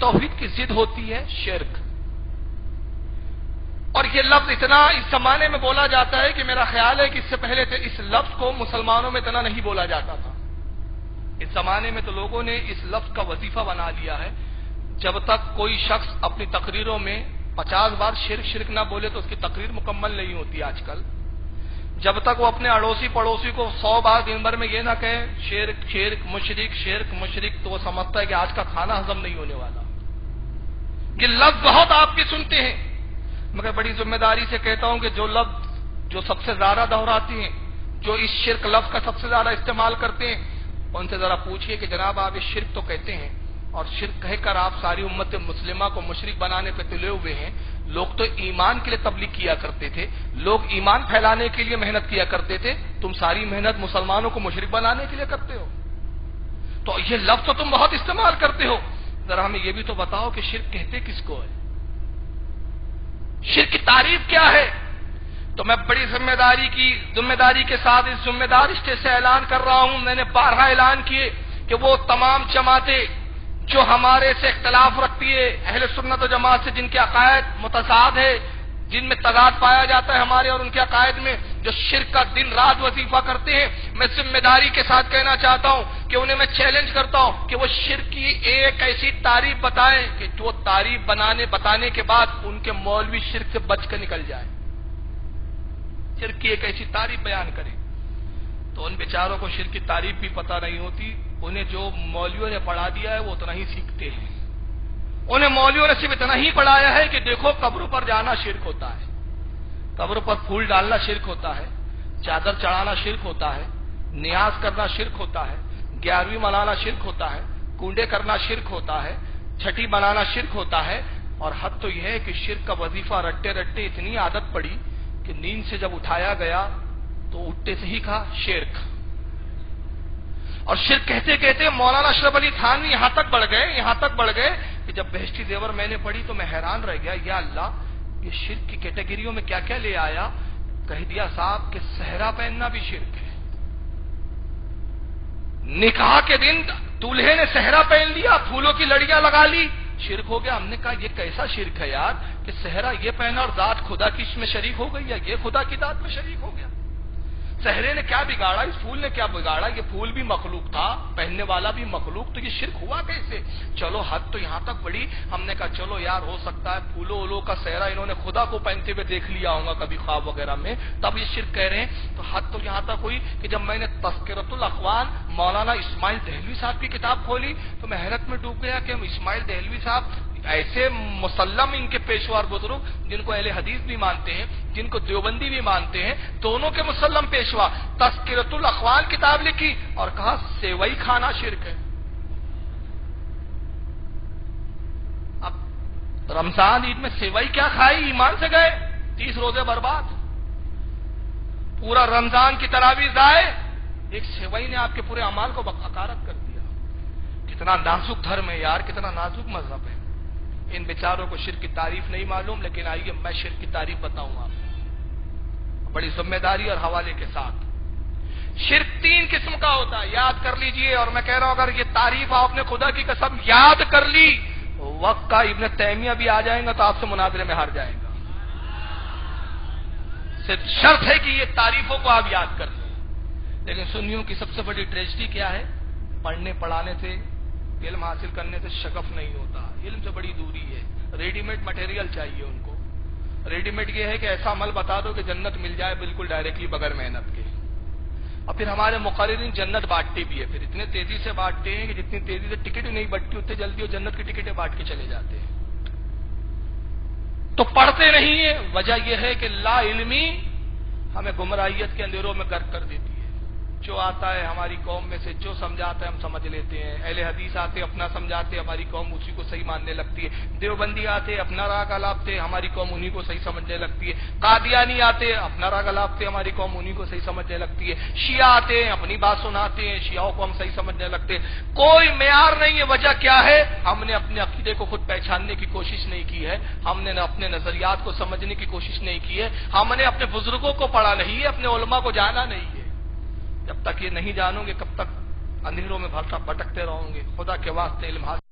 तौहीद की जिद होती है शिर्क। और ये लफ्ज इतना इस जमाने में बोला जाता है कि मेरा ख्याल है कि इससे पहले तो इस लफ्ज को मुसलमानों में इतना नहीं बोला जाता था। इस जमाने में तो लोगों ने इस लफ्ज का वजीफा बना लिया है। जब तक कोई शख्स अपनी तकरीरों में 50 बार शिर्क शिर्क ना बोले तो उसकी तकरीर मुकम्मल नहीं होती आजकल। जब तक वो अपने अड़ोसी पड़ोसी को 100 बार दिन भर में ये ना कहे शिर्क शिर्क मुशरिक, तो वो समझता है कि आज का खाना हजम नहीं होने वाला। ये लफ्ज बहुत आपके सुनते हैं, मगर बड़ी जिम्मेदारी से कहता हूं कि जो लफ्ज जो सबसे ज्यादा दोहराते हैं, जो इस शिर्क लफ्ज का सबसे ज्यादा इस्तेमाल करते हैं, उनसे जरा पूछिए कि जनाब आप इस शिर्क तो कहते हैं और शिर्क कहकर आप सारी उम्मत मुस्लिमा को मुशरिक बनाने पे तुले हुए हैं। लोग तो ईमान के लिए तबलीग किया करते थे, लोग ईमान फैलाने के लिए मेहनत किया करते थे, तुम सारी मेहनत मुसलमानों को मुशरिक बनाने के लिए करते हो। तो ये लफ्ज तो तुम बहुत इस्तेमाल करते हो, जरा हमें यह भी तो बताओ कि शिर्क कहते किसको है, शिर्क की तारीफ क्या है। तो मैं बड़ी जिम्मेदारी के साथ इस जिम्मेदार स्टेज से ऐलान कर रहा हूं, मैंने 12 ऐलान किए कि वो तमाम जमातें जो हमारे से इख्तलाफ रखती है, अहले सुन्नत व जमात से जिनके अकायद मुतसाद है, जिनमें तजाद पाया जाता है हमारे और उनके अकायद में, जो शिर्क का दिन रात वजीफा करते हैं, मैं जिम्मेदारी के साथ कहना चाहता हूं कि उन्हें मैं चैलेंज करता हूं कि वो शिर्क की एक ऐसी तारीफ बताएं कि जो तारीफ बताने के बाद उनके मौलवी शिर्क से बच कर निकल जाए। शिर्क की एक ऐसी तारीफ बयान करें। तो उन बेचारों को शिर्क की तारीफ भी पता नहीं होती, उन्हें जो मौलवियों ने पढ़ा दिया है वो उतना ही सीखते हैं। उन्हें मौलवियों ने सिर्फ इतना ही पढ़ाया है कि देखो कब्र पर जाना शिर्क होता है, कब्र पर फूल डालना शिर्क होता है, चादर चढ़ाना शिर्क होता है, नियाज करना शिर्क होता है, 11वीं मनाना शिर्क होता है, कूंडे करना शिर्क होता है, छठी बनाना शिर्क होता है। और हद तो यह है कि शिर्क का वजीफा रट्टे रट्टे इतनी आदत पड़ी कि नींद से जब उठाया गया तो उठते से ही कहा शिर्क। और शिर्क कहते कहते मौलाना अशरफ अली थानवी यहां तक बढ़ गए कि जब बहश्ती ज़ेवर मैंने पढ़ी तो मैं हैरान रह गया, या अल्लाह ये शिर्क की कैटेगरियों में क्या क्या ले आया। कह दिया साहब कि सहरा पहनना भी शिर्क है। निकाह के दिन दूल्हे ने सहरा पहन लिया, फूलों की लड़ियां लगा ली, शिर्क हो गया। हमने कहा ये कैसा शिर्क है यार कि सहरा ये पहना और दात खुदा की इसमें शरीक हो गई, या ये खुदा की दात में शरीक हो गया। सहरे ने क्या बिगाड़ा, इस फूल ने क्या बिगाड़ा, ये फूल भी मखलूक था, पहनने वाला भी मखलूक, तो ये शिर्क हुआ कैसे। चलो हद तो यहां तक बढ़ी, हमने कहा चलो यार हो सकता है फूलों वूलों का सहरा इन्होंने खुदा को पहनते हुए देख लिया होगा कभी ख्वाब वगैरह में, तब ये शिर्क कह रहे हैं। तो हद तो यहां तक हुई कि जब मैंने तज़किरतुल अख़वान मौलाना इस्माइल दहलवी साहब की किताब खोली तो मैं हैरत में डूब गया कि इस्माइल दहलवी साहब ऐसे मुसल्लम इनके पेशवार बुजुर्ग जिनको अहले हदीस भी मानते हैं, जिनको देवबंदी भी मानते हैं, दोनों के मुसल्लम पेशवा तज़किरतुल अख़वान किताब लिखी और कहा सेवई खाना शिर्क है। अब रमजान ईद में सेवई क्या खाई, ईमान से गए, 30 रोजे बर्बाद, पूरा रमजान की तरावी जाए, एक सेवई ने आपके पूरे अमाल को अकारत कर दिया। कितना नाजुक धर्म है यार, कितना नाजुक मजहब है। इन बेचारों को शिर्क की तारीफ नहीं मालूम, लेकिन आइए मैं शिर्क की तारीफ बताऊंगा आपको बड़ी जिम्मेदारी और हवाले के साथ। शिर्क 3 किस्म का होता है, याद कर लीजिए। और मैं कह रहा हूं अगर ये तारीफ आपने खुदा की कसम याद कर ली, वक्त का इब्न तैमिया भी आ जाएगा तो आपसे मुनाजरे में हार जाएगा। सिर्फ शर्त है कि ये तारीफों को आप याद कर लो। लेकिन सुन्नियों की सबसे बड़ी ट्रेजेडी क्या है, पढ़ने पढ़ाने से, इल्म हासिल करने से शगफ नहीं होता, इल्म से बड़ी दूरी है। रेडीमेड मटेरियल चाहिए उनको। रेडीमेड ये है कि ऐसा अमल बता दो कि जन्नत मिल जाए बिल्कुल डायरेक्टली बगैर मेहनत के। और फिर हमारे मुक़र्रिरीन जन्नत बांटते भी है, फिर इतने तेजी से बांटते हैं कि जितनी तेजी से टिकट नहीं बंटती उतनी जल्दी वो जन्नत की टिकटें बांट के चले जाते हैं। तो पढ़ते नहीं है, वजह यह है कि ला इल्मी हमें गुमराहियत के अंधेरों में गर्क कर देती है। जो आता है हमारी कौम में से, जो समझाता है हम समझ लेते हैं। अहले हदीस आते अपना समझाते, हमारी कौम उसी को सही मानने लगती है। देवबंदी आते अपना राग अलापते, हमारी कौम उन्हीं को सही समझने लगती है। कादियानी आते अपना राग अलापते, हमारी कौम उन्हीं को सही समझने लगती है। शिया आते अपनी बात सुनाते हैं, शियाओं को हम सही समझने लगते हैं। कोई मेयार नहीं है। वजह क्या है, हमने अपने अकीदे को खुद पहचानने की कोशिश नहीं की है, हमने अपने नजरियात को समझने की कोशिश नहीं की है, हमने अपने बुजुर्गों को पढ़ा नहीं है, अपने उलमा को जाना नहीं है। जब तक ये नहीं जानोगे कब तक अंधेरों में भटकते रहोगे। खुदा के वास्ते इल्म